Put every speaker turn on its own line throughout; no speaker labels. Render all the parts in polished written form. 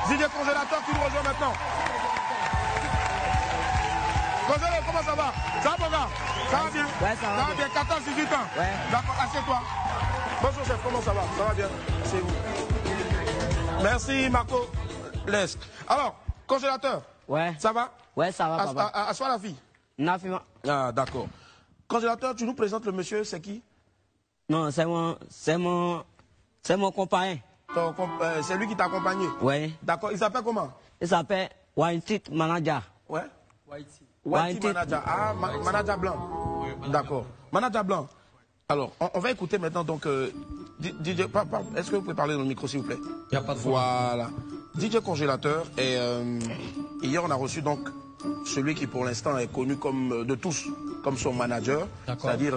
DJ Congélateur qui nous rejoint maintenant. Congélateur, comment ça va? Ça va mon gars? Ça va bien?
Ouais, ça va bien.
14, 18 ans?
Ouais.
D'accord, assieds-toi. Bonjour chef, comment ça va? Ça va bien? C'est vous. Merci Marco Lesque. Alors, Congélateur.
Ouais.
Ça va?
Ouais, ça va, papa.
Assois la fille.
Nafima.
Ah, d'accord. Congélateur, tu nous présentes le monsieur, c'est qui?
Non, c'est mon compagnon.
C'est lui qui t'a accompagné?
Ouais.
D'accord, il s'appelle comment?
Il s'appelle Waintit Manager.
Ouais.
Waintit
Manager. Ah, Manager Blanc. D'accord. Manager Blanc. Alors, on va écouter maintenant donc DJ. Est-ce que vous pouvez parler dans le micro s'il vous plaît?
Il n'y a pas de problème.
Voilà. DJ Congélateur. Et hier, on a reçu donc celui qui pour l'instant est connu comme de tous, comme son manager, c'est-à-dire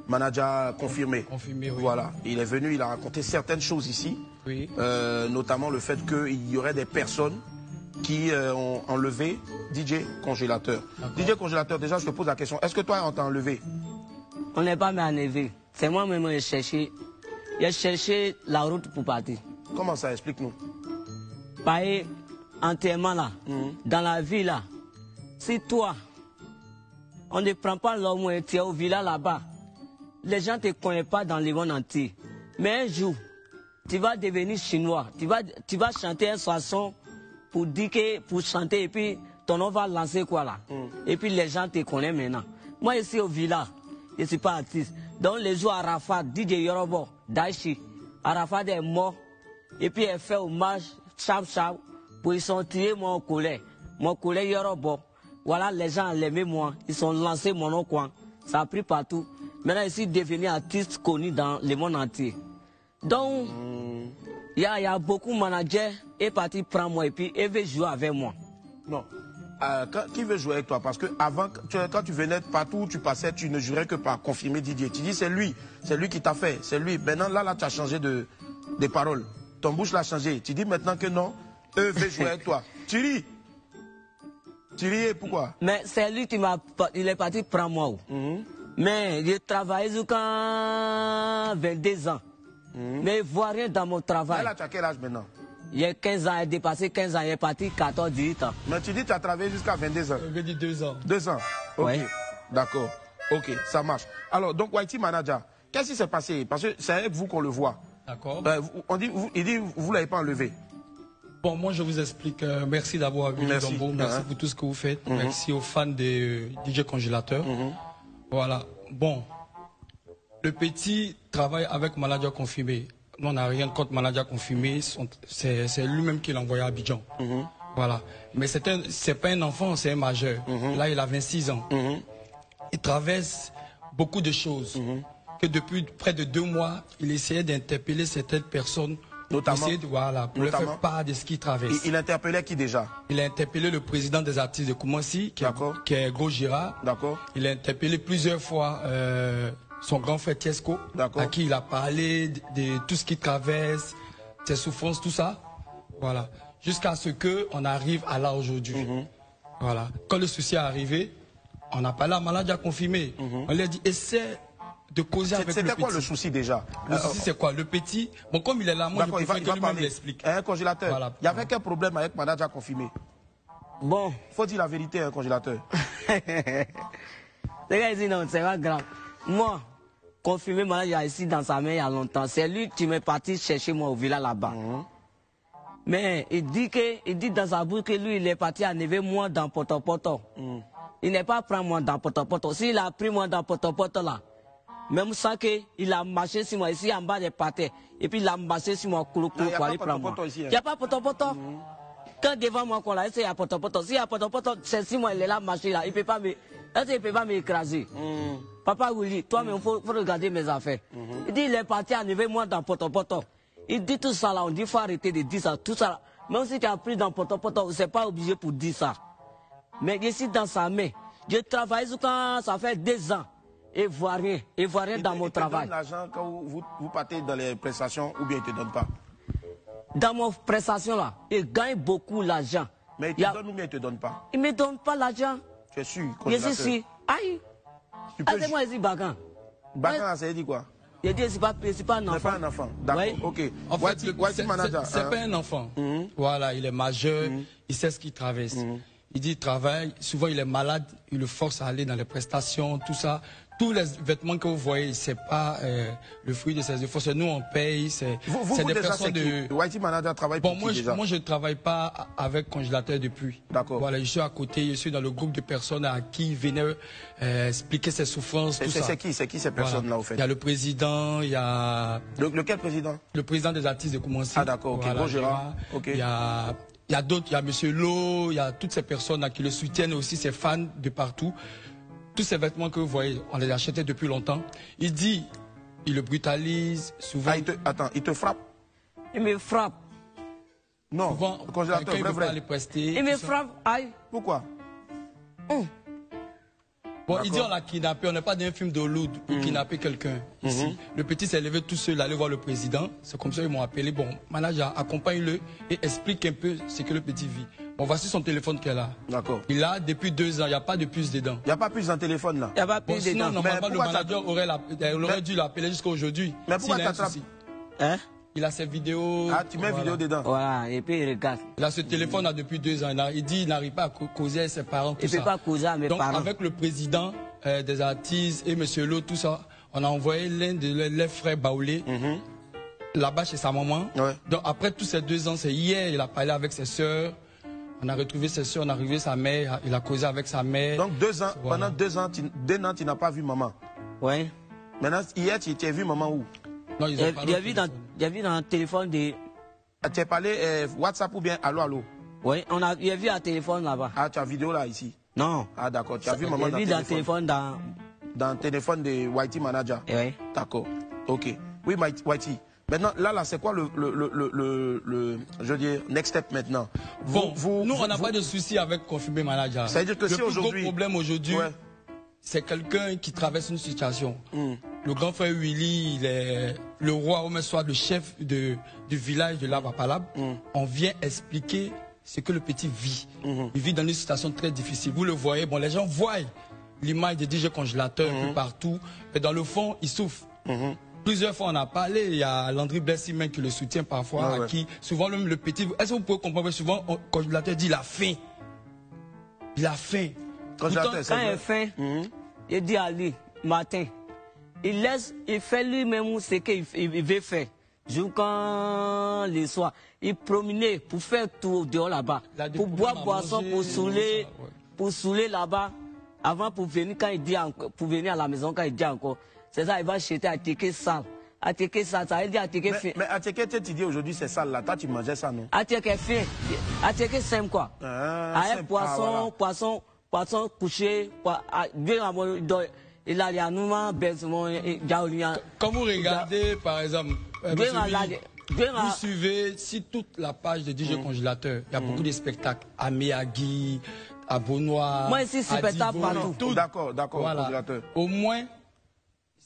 manager confirmé.
Confirmé, oui.
Voilà. Il est venu, il a raconté certaines choses ici,
Oui.
Notamment le fait qu'il y aurait des personnes qui ont enlevé DJ Congélateur. DJ Congélateur, déjà je te pose la question, est-ce que toi on t'a enlevé?
On n'est pas enlevé. C'est moi-même qui ai cherché la route pour partir.
Comment ça? Explique-nous.
Par entièrement là, dans la ville là, si toi, on ne prend pas l'homme et tu es au village là-bas, les gens ne te connaissent pas dans le monde entier. Mais un jour, tu vas devenir chinois, tu vas chanter une chanson pour dire que, pour chanter et puis ton nom va lancer quoi là. Et puis les gens te connaissent maintenant. Moi ici au village, je ne suis pas artiste. Donc les jours Arafat, DJ Yorobo, Daichi, Arafat est mort et puis elle fait hommage, chap pour ils sont tirés mon collègue Yorobo. Voilà, les gens l'aimaient moi, ils sont lancés mon nom coin. Ça a pris partout. Maintenant je suis devenu artiste connu dans le monde entier. Donc, il y a beaucoup de managers et partis prendre moi et puis ils veulent jouer avec moi.
Non. Qui veut jouer avec toi? Parce que avant, quand tu venais partout où tu passais, tu ne jurais que par confirmer Didier. Tu dis c'est lui qui t'a fait, c'est lui. Maintenant là tu as changé des paroles. Ton bouche l'a changé. Tu dis maintenant que non, eux veulent jouer avec toi. Tu ris. Tu riais, pourquoi? Mais
c'est lui qui il est parti prendre moi. Mais j'ai travaillé jusqu'à 22 ans. Mais il ne voit rien dans mon travail.
Là, tu as quel âge maintenant?
Il y a 15 ans, il est dépassé 15 ans, il est parti 14, 18 ans.
Mais tu dis que tu as travaillé jusqu'à 22 ans?
Je dis 2 ans.
2 ans? Ok,
oui.
D'accord. Ok, ça marche. Alors, donc, Waintit Manager, qu'est-ce qui s'est passé? Parce que c'est avec vous qu'on le voit.
D'accord.
Il dit vous ne l'avez pas enlevé.
Bon, moi je vous explique. Merci d'avoir vu le Dombo. Merci pour tout ce que vous faites. Merci aux fans de DJ Congélateur. Voilà. Bon, le petit travaille avec manager confirmé. Nous, on n'a rien contre manager confirmé. C'est lui-même qui l'a envoyé à Abidjan. Voilà. Mais c'est pas un enfant, c'est un majeur. Là, il a 26 ans. Il traverse beaucoup de choses. Que depuis près de 2 mois, il essayait d'interpeller certaines personnes. Notamment, pour leur faire part de ce qu'il traverse. Il interpellait qui déjà? Il a interpellé le président des artistes de Koumassi, qui est Gros Girard. D'accord. Il a interpellé plusieurs fois son grand frère Tiesco, à qui il a parlé de tout ce qu'il traverse, ses souffrances, tout ça. Voilà. Jusqu'à ce qu'on arrive à là aujourd'hui. Voilà. Quand le souci est arrivé, on a parlé à manager confirmé. On lui a dit, essaie de causer avec le petit. C'était quoi le souci déjà? Le souci c'est quoi? Le petit, bon comme il est là, moi je préfère que lui-même l'explique. Un congélateur. Voilà. Il y avait quel problème avec manager confirmé? Bon. Faut dire la vérité, un congélateur.
Les gars disent non, c'est pas grave. Moi, confirmé manager ici dans sa main il y a longtemps. C'est lui qui m'est parti chercher moi au village là-bas. Mais il dit dans sa bouche que lui il est parti enlever moi dans Poto. Il n'est pas pris moi dans Poto. S'il a pris moi dans Poto là, même ça qu'il a marché sur moi ici en bas des pâtés. Et puis il a marché sur moi pour aller prendre moi. Il n'y a pas Poto. Quand devant moi qu'on l'a, il y a Poto. S'il y a Poto, c'est si moi il est là marché là, il peut pas m'écraser. Papa Willy, toi-même, faut regarder mes affaires. Il dit il est parti enlever moi dans Poto. Il dit tout ça là, on dit il faut arrêter de dire ça, tout ça là. Même si tu as pris dans Poto, c'est pas obligé pour dire ça. Mais je suis dans sa main. Je travaille quand ça fait 2 ans. Et voit rien dans mon travail. Il te donne l'argent quand vous partez dans les prestations ou bien il ne te donne pas? Dans mon prestation là, il gagne beaucoup l'argent. Mais il te donne ou bien il ne te donne pas? Il ne me donne pas l'argent. Tu es sûr? Je suis sûr. Aïe! C'est moi ici, Bagan. Bagan, ça veut dire quoi? J'ai dit, c'est pas un enfant.
C'est pas un enfant. D'accord,
Ouais.
ok.
En fait,
c'est
pas un enfant. Voilà, il est majeur, il sait ce qu'il traverse. Il dit, il travaille, souvent il est malade, il le force à aller dans les prestations, tout ça. Tous les vêtements que vous voyez, c'est pas le fruit de ses efforts. Nous, on paye. C'est des personnes de.
Whitey Manager travaille pour qui déjà?
Moi, je ne travaille pas avec Congélateur depuis.
D'accord.
Voilà, je suis à côté, je suis dans le groupe de personnes à qui il venait expliquer ses souffrances, tout ça.
C'est qui ces personnes-là, au fait?
Il y a le président, il y a.
Lequel président?
Le président des artistes de Koumansi.
Ah, d'accord, ok.
Voilà,
Bon, Gérard. Ok.
Il y a d'autres, il y a Monsieur Lo, il y a toutes ces personnes là qui le soutiennent aussi, ses fans de partout. Tous ces vêtements que vous voyez, on les achetait depuis longtemps. Il dit, il le brutalise, souvent.
Attends, il te frappe?
Il me frappe.
Non,
souvent,
Congélateur,
il ne veut pas les prester.
Il me frappe, aïe.
Pourquoi?
Bon, il dit on l'a kidnappé, on n'est pas dans un film de Hollywood pour kidnapper quelqu'un ici. Le petit s'est levé tout seul, aller voir le président. C'est comme ça qu'ils m'ont appelé. Bon, manager, accompagne-le et explique un peu ce que le petit vit. Bon, voici son téléphone qu'elle a.
D'accord.
Il a depuis 2 ans, il n'y a pas de puce dedans.
Il n'y a pas plus d'un téléphone là?
Il n'y a pas plus
Sinon,
dedans.
normalement, le manager aurait dû l'appeler jusqu'à aujourd'hui.
Mais pourquoi t'attrapes?
Hein?
Il a ses vidéos.
Ah, tu mets vidéo dedans?
Voilà, et puis il regarde.
Il a ce téléphone là depuis 2 ans. Il dit qu'il n'arrive pas à causer avec ses parents, tout
Il ne
ça.
peut pas causer à mes
Donc,
parents.
avec le président des artistes et Monsieur Lo, tout ça, on a envoyé l'un de leurs frères Baoulé là-bas chez sa maman.
Ouais.
Donc, après tous ces 2 ans, c'est hier, il a parlé avec ses sœurs. On a retrouvé ses soeurs, on a retrouvé sa mère, il a causé avec sa mère.
Donc 2 ans,
voilà.
pendant 2 ans, tu n'as pas vu maman.
Oui.
Maintenant, hier, tu as vu maman où?
Non, ils ont parlé au téléphone.
J'ai vu dans le téléphone de...
Tu as parlé WhatsApp ou bien allô?
Oui, j'ai vu un téléphone là-bas.
Ah, tu as vidéo là, ici?
Non.
Ah, d'accord, tu as vu maman dans
le téléphone. J'ai vu dans le téléphone
dans le téléphone de Whitey Manager?
Oui.
D'accord, ok. Oui, Whitey. Maintenant, là, c'est quoi je veux dire, next step maintenant?
Nous, on n'a pas de souci avec Confirmé Manager.
C'est-à-dire que si aujourd'hui...
Le plus gros problème aujourd'hui, c'est quelqu'un qui traverse une situation. Le grand frère Willy, il est le roi, ou même soit le chef du village de Labapalab. On vient expliquer ce que le petit vit. Il vit dans une situation très difficile. Vous le voyez, bon, les gens voient l'image des DJ Congélateurs un peu partout, mais dans le fond, il souffre. Plusieurs fois, on a parlé, il y a Landry Blessimen qui le soutient parfois, à qui, souvent, le petit... Est-ce que vous pouvez comprendre que souvent, Congélateur dit, il a faim. Il a faim.
Pourtant, quand il a faim, il dit à lui, matin, il fait lui-même ce qu'il veut faire. Jusqu'à le soir, il promenait pour faire tout dehors là-bas, pour boire boisson, pour saouler là-bas, avant pour venir quand il dit pour venir à la maison quand il dit encore. C'est ça, il va acheter Attiqué sale. Attiqué sale, ça veut dire Attiqué fin.
Mais Attiqué, tu dis aujourd'hui c'est sale là, toi tu mangeais ça non?
Attiqué fin, Attiqué simple quoi. Avec poisson couché, il a les anouilles,
quand vous regardez par exemple, vous suivez si toute la page de DJ Congélateur, il y a beaucoup de spectacles à Miyagi, à Beaunois,
moi ici spectacle partout.
D'accord,
voilà.
Congélateur.
Au moins,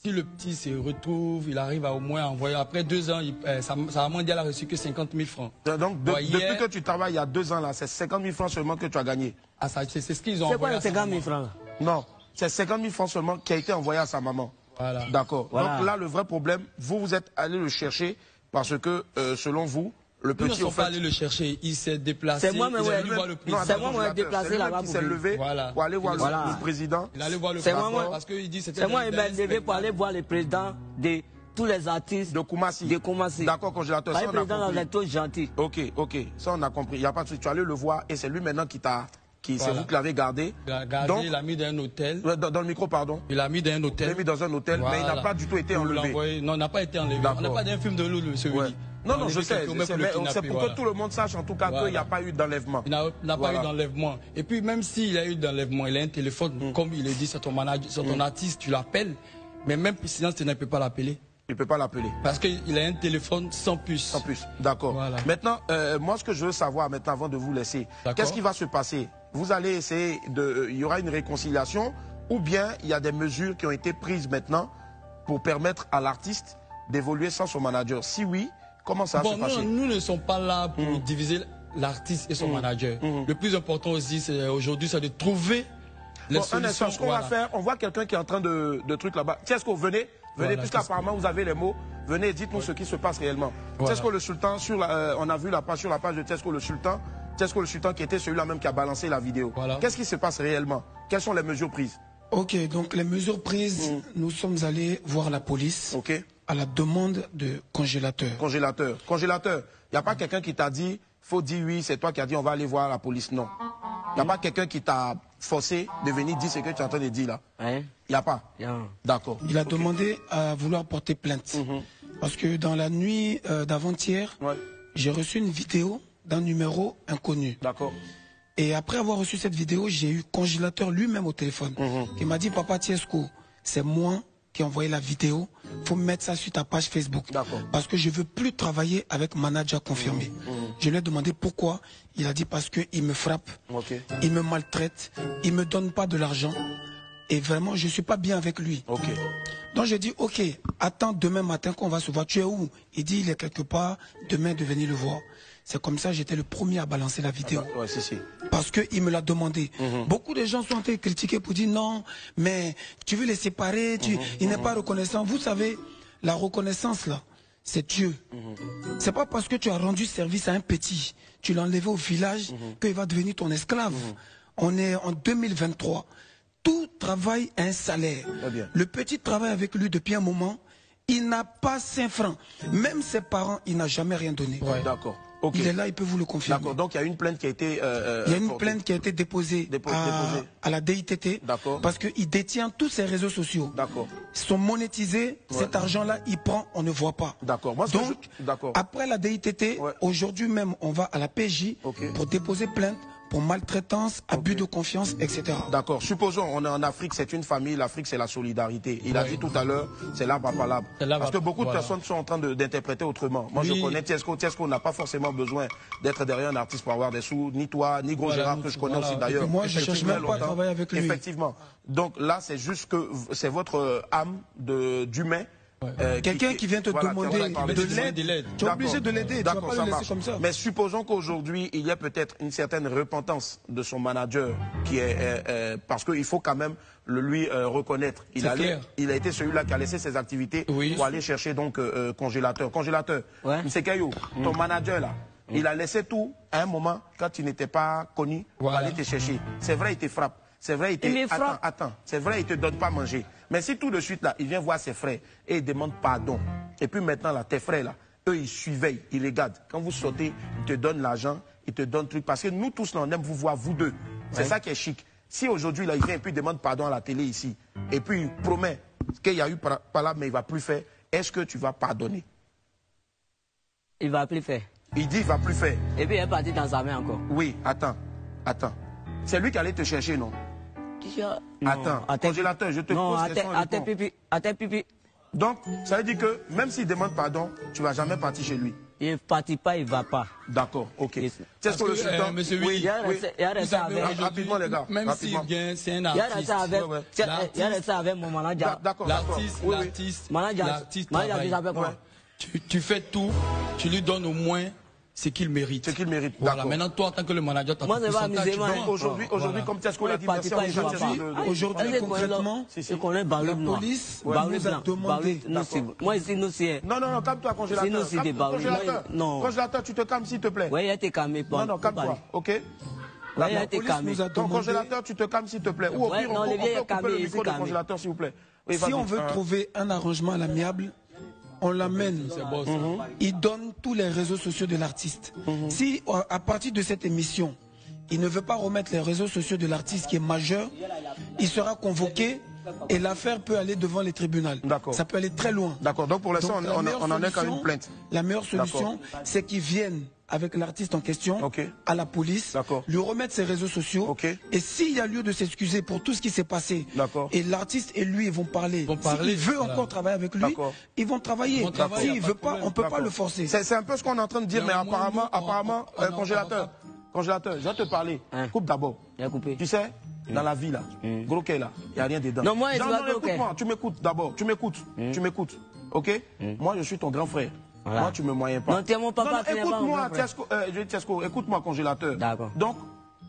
si le petit se retrouve, il arrive à au moins envoyer. Après 2 ans, sa maman dit qu'elle a reçu que 50 000 francs.
Donc, depuis que tu travailles il y a 2 ans là, c'est 50 000 francs seulement que tu as gagné.
Ah, c'est ce qu'ils ont envoyé.
C'est quoi les 50 000 francs là?
Non, c'est 50 000 francs seulement qui a été envoyé à sa maman.
Voilà.
D'accord.
Voilà.
Donc là, le vrai problème, vous êtes allé le chercher parce que, selon vous, le petit...
Nous ne sommes pas allés le chercher, il s'est déplacé.
C'est moi, mais
c'est
moi, qui déplacé là-bas.
Il s'est levé pour aller voir le président.
Il allait voir le président parce qu'il dit c'était...
C'est moi qui m'a levé pour aller voir le président de tous les artistes
de Koumassi. D'accord, Congélateur.
Le président est trop gentil.
Ok, ça on a compris. Il n'y a pas de souci. Tu allais le voir et c'est lui maintenant qui t'a... C'est vous qui l'avez gardé.
Donc, il l'a mis dans un hôtel.
Dans le micro, pardon.
Il l'a mis dans un hôtel.
Il l'a mis dans un hôtel, mais il n'a pas du tout été enlevé.
Non, il n'a pas été enlevé. On n'est pas dans un film de Loulou, celui-là.
Non, je sais. C'est pour que tout le monde sache en tout cas qu'il n'y a pas eu d'enlèvement.
Il n'a pas eu d'enlèvement. Et puis même s'il a eu d'enlèvement, il a un téléphone, comme il est dit, c'est ton manager, c'est ton artiste, tu l'appelles. Mais même sinon, tu ne peux pas l'appeler.
Il ne peut pas l'appeler.
Parce qu'il a un téléphone sans puce.
Sans puce, d'accord. Voilà. Maintenant, moi ce que je veux savoir maintenant avant de vous laisser, qu'est-ce qui va se passer? Vous allez essayer il y aura une réconciliation ou bien il y a des mesures qui ont été prises maintenant pour permettre à l'artiste d'évoluer sans son manager? Si oui, comment ça va se passer?
Nous ne sommes pas là pour diviser l'artiste et son manager. Le plus important aussi, aujourd'hui, c'est de trouver les solutions.
Ce qu'on va faire, on voit quelqu'un qui est en train de truc là-bas. Tiens, est-ce que vous venez? Venez, puisqu'apparemment vous avez les mots, venez et dites-nous ce qui se passe réellement. Voilà. Tesco le Sultan, on a vu la page sur la page de Tesco le Sultan qui était celui-là même qui a balancé la vidéo. Voilà. Qu'est-ce qui se passe réellement? Quelles sont les mesures prises?
Ok, donc les mesures prises, nous sommes allés voir la police à la demande de congélateur.
Congélateur. Il n'y a pas quelqu'un qui t'a dit, faut dire oui, c'est toi qui as dit on va aller voir la police, non. Il n'y a pas quelqu'un qui t'a forcé de venir dire ce que tu es en train de dire là. Il n'y a pas. D'accord.
Il a demandé à vouloir porter plainte. Parce que dans la nuit d'avant-hier, j'ai reçu une vidéo d'un numéro inconnu.
D'accord.
Et après avoir reçu cette vidéo, j'ai eu congélateur lui-même au téléphone. Il m'a dit, Papa Tiesco, c'est moi qui ai envoyé la vidéo. Il faut mettre ça sur ta page Facebook. Parce que je ne veux plus travailler avec manager confirmé. Je lui ai demandé pourquoi. Il a dit parce qu'il me frappe, il me maltraite, il ne me donne pas de l'argent. Et vraiment, je ne suis pas bien avec lui. Donc j'ai dit, ok, attends demain matin qu'on va se voir. Tu es où? Il dit, il est quelque part, demain de venir le voir. C'est comme ça, j'étais le premier à balancer la vidéo. Parce qu'il me l'a demandé. Beaucoup de gens sont en train de critiquer pour dire non, mais tu veux les séparer, il n'est pas reconnaissant. Vous savez, la reconnaissance là, c'est Dieu. C'est pas parce que tu as rendu service à un petit, tu l'as enlevé au village, qu'il va devenir ton esclave. On est en 2023. Tout travail a un salaire. Le petit travaille avec lui depuis un moment. Il n'a pas 5 francs. Même ses parents, il n'a jamais rien donné.
D'accord.
Il est là, il peut vous le confirmer.
D'accord, donc il y a une plainte qui a été...
il y a une plainte qui a été déposée à la DITT parce qu'il détient tous ses réseaux sociaux.
D'accord.
Ils sont monétisés, cet argent-là, il prend, on ne voit pas.
D'accord.
Donc, après la DITT, aujourd'hui même, on va à la PJ pour déposer plainte pour maltraitance, abus de confiance, etc.
D'accord. Supposons, on est en Afrique, c'est une famille, l'Afrique c'est la solidarité. Il a dit tout à l'heure, c'est l'arbre à palabre. Parce que beaucoup de personnes sont en train d'interpréter autrement. Moi je connais Tiesco. Tiesco n'a pas forcément besoin d'être derrière un artiste pour avoir des sous, ni toi, ni Gros Gérard que je connais aussi d'ailleurs.
Moi je ne cherche même pas à travailler avec lui.
Effectivement. Donc là c'est juste que c'est votre âme d'humain.
Quelqu'un qui vient te demander de l'aide, tu es obligé de l'aider, tu ne vas pas le laisser comme ça.
Mais supposons qu'aujourd'hui, il y a peut-être une certaine repentance de son manager, qui est parce qu'il faut quand même le lui reconnaître. Il a été celui-là qui a laissé ses activités pour aller chercher donc congélateur. Congélateur, M. Caillou, ton manager là, il a laissé tout à un moment quand il n'était pas connu pour aller te chercher. C'est vrai, il te frappe. C'est vrai, il te... Attends. C'est vrai, il te donne pas à manger. Mais si tout de suite, là, il vient voir ses frères et il demande pardon. Et puis maintenant, là, tes frères, là, eux, ils surveillent, ils regardent. Quand vous sautez, ils te donnent l'argent, ils te donnent truc. Parce que nous tous, là, on aime vous voir, vous deux. C'est ça qui est chic. Si aujourd'hui, là, il vient et puis il demande pardon à la télé ici, et puis il promet qu'il y a eu par là, mais il ne va plus faire, est-ce que tu vas pardonner?
Il ne va plus faire.
Il dit il ne va plus faire.
Et puis il est parti dans sa main encore.
Oui, attends. C'est lui qui allait te chercher, non? Attends, congélateur, je te pose question.
Attends, pipi.
Donc, ça veut dire que même s'il demande pardon, tu ne vas jamais partir chez lui.
Il ne partit pas, il ne va pas.
D'accord, ok. C'est ce que le sultan...
Monsieur
il y a resté avec...
Rapidement, les gars.
Même s'il vient, c'est un artiste.
Il y a resté avec mon manager.
D'accord.
L'artiste travaille. Tu fais tout, tu lui donnes au moins ce qu'il mérite.
Ce qu'il mérite,
voilà. Maintenant, toi, en tant que le manager, tu as tout pourcentage.
Aujourd'hui, comme Tiesco l'a dit,
aujourd'hui, concrètement, la police nous a demandé...
Moi, ici, nous, c'est...
Non, calme-toi, congélateur. Congélateur, tu te calmes, s'il te plaît.
Oui, il a été calmé.
Non, calme-toi, ok?
La police nous a demandé...
Ton congélateur, tu te calmes, s'il te plaît. Ou au pire, on peut couper le micro du congélateur, s'il vous plaît.
Si on veut trouver un arrangement à l'amiable, on l'amène, il donne tous les réseaux sociaux de l'artiste. Si à partir de cette émission, il ne veut pas remettre les réseaux sociaux de l'artiste qui est majeur, il sera convoqué et l'affaire peut aller devant les tribunaux. Ça peut aller très loin.
D'accord, donc pour l'instant, on en est qu'à une plainte.
La meilleure solution, c'est qu'ils viennent avec l'artiste en question à la police, lui remettre ses réseaux sociaux. Et s'il y a lieu de s'excuser pour tout ce qui s'est passé, et l'artiste et lui vont parler. S'il veut encore travailler avec lui, ils vont travailler. S'il ne veut pas, on ne peut pas le forcer.
C'est un peu ce qu'on est en train de dire, mais apparemment, congélateur, je vais te parler. Coupe d'abord. Tu sais, dans la vie là, gros là, il n'y a rien dedans.
Non, moi,
écoute-moi, tu m'écoutes d'abord, tu m'écoutes, ok? Moi, je suis ton grand frère. Voilà. Moi, tu me moyens pas.
Non, t'es mon papa.
Écoute-moi, Tiesco, écoute-moi, congélateur. Donc,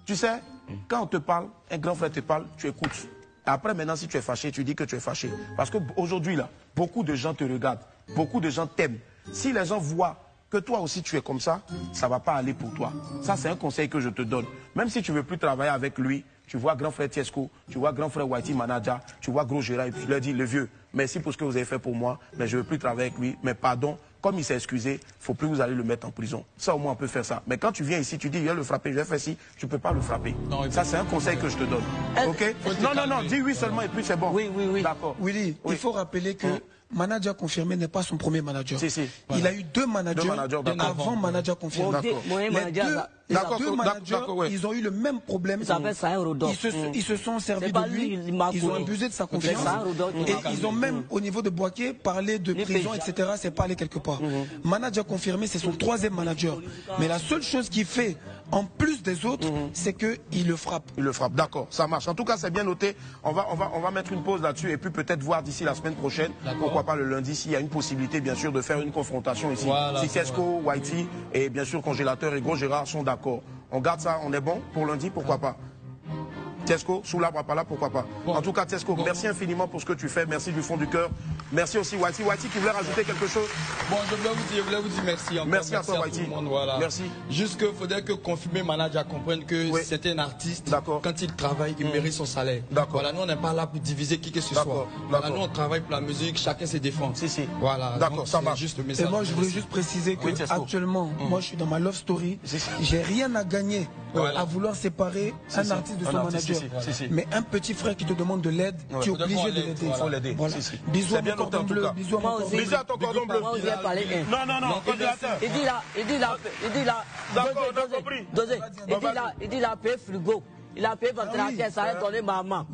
tu sais, quand on te parle, un grand frère te parle, tu écoutes. Après, maintenant, si tu es fâché, tu dis que tu es fâché. Parce qu'aujourd'hui, là, beaucoup de gens te regardent. Beaucoup de gens t'aiment. Si les gens voient que toi aussi tu es comme ça, ça ne va pas aller pour toi. Ça, c'est un conseil que je te donne. Même si tu ne veux plus travailler avec lui, tu vois grand frère Tiesco, tu vois grand frère Whitey Manager, tu vois gros Gérard, et puis tu leur dis, le vieux, merci pour ce que vous avez fait pour moi, mais je ne veux plus travailler avec lui, mais pardon, comme il s'est excusé, il ne faut plus vous allez le mettre en prison. Ça, au moins, on peut faire ça. Mais quand tu viens ici, tu dis, je vais le frapper, je vais faire ci, tu ne peux pas le frapper. Non, ça, c'est un conseil que je te donne. OK? Non, dis oui seulement et puis c'est bon.
Oui.
D'accord.
Willy, il faut rappeler que manager confirmé n'est pas son premier manager.
Si.
Il a eu deux managers avant manager confirmé. Deux managers, ils ont eu le même problème. Ils se sont servis de lui, ils ont abusé de sa confiance. Et ils ont même, au niveau de Boaké, parlé de prison, etc. C'est pas allé quelque part. Manager confirmé, c'est son troisième manager. Mais la seule chose qu'il fait, en plus des autres, c'est qu'il le frappe.
Il le frappe, d'accord, ça marche. En tout cas, c'est bien noté. On va mettre une pause là-dessus et puis peut-être voir d'ici la semaine prochaine, pourquoi pas le lundi, s'il y a une possibilité, bien sûr, de faire une confrontation ici. Voilà, si Tiesco, Whitey et bien sûr Congélateur et Gros Gérard sont d'accord. On garde ça, on est bon pour lundi, pourquoi pas? Tiesco, sous l'arbre à pas là, pourquoi pas. Bon. En tout cas, Tiesco, merci infiniment pour ce que tu fais. Merci du fond du cœur. Merci aussi, Whitey. Whitey, qui voulait rajouter quelque chose?
Bon, je voulais vous dire merci encore.
Merci à toi, Whitey.
Voilà.
Merci.
Juste qu'il faudrait que Confirmé Manager comprenne que c'est un artiste. Quand il travaille, il mérite son salaire. Voilà, nous, on n'est pas là pour diviser qui que ce soit. Voilà, nous, on travaille pour la musique, chacun se défend.
Si.
Voilà.
D'accord, ça marche.
Juste le message.
Et moi, je voulais juste préciser que actuellement, moi, je suis dans ma love story. J'ai rien à gagner à vouloir séparer un artiste de son manager. Mais un petit frère qui te demande de l'aide, tu es obligé de l'aider.
Il faut l'aider.
Voilà. Bisous à mon cordon bleu. Bisous à
ton cordon bleu. Non.
Il dit la paix frigo. Il a payé ventilateur, ça a donné maman.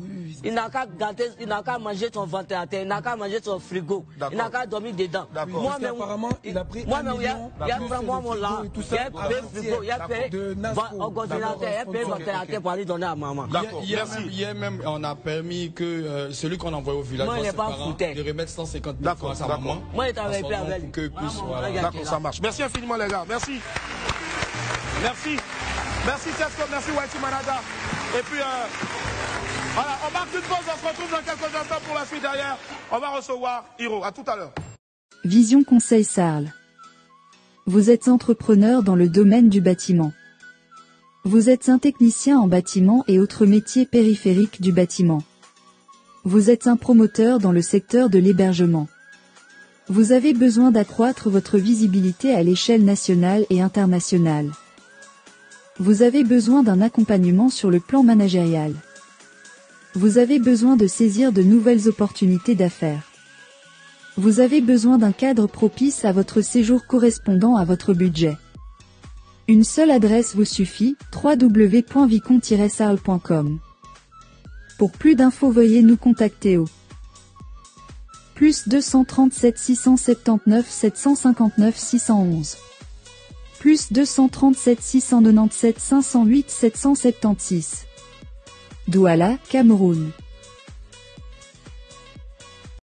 Il n'a qu'à gâter, il n'a qu'à manger son ventilateur, il n'a qu'à manger son frigo, il n'a qu'à dormir dedans.
Moi, apparemment, il a pris un million.
Il a pris moi là, il a payé frigo, il a payé ventilateur, il a payé ventilateur pour aller donner à maman.
Hier même, on a permis que celui qu'on a envoyé au village, de remettre 150 000 francs à sa maman.
Moi, il travaille plus avec lui.
D'accord, ça marche. Merci infiniment, les gars. Merci. Merci Tiesco, merci Whitey Manager. Et puis, voilà, on marque une pause, on se retrouve dans quelques instants pour la suite derrière. On va recevoir Hiro. À tout à l'heure.
Vision Conseil Sarl. Vous êtes entrepreneur dans le domaine du bâtiment. Vous êtes un technicien en bâtiment et autres métiers périphériques du bâtiment. Vous êtes un promoteur dans le secteur de l'hébergement. Vous avez besoin d'accroître votre visibilité à l'échelle nationale et internationale. Vous avez besoin d'un accompagnement sur le plan managérial. Vous avez besoin de saisir de nouvelles opportunités d'affaires. Vous avez besoin d'un cadre propice à votre séjour correspondant à votre budget. Une seule adresse vous suffit, www.vicon-sarl.com. Pour plus d'infos, veuillez nous contacter au +237 679 759 611. +237 697 508 776. Douala, Cameroun.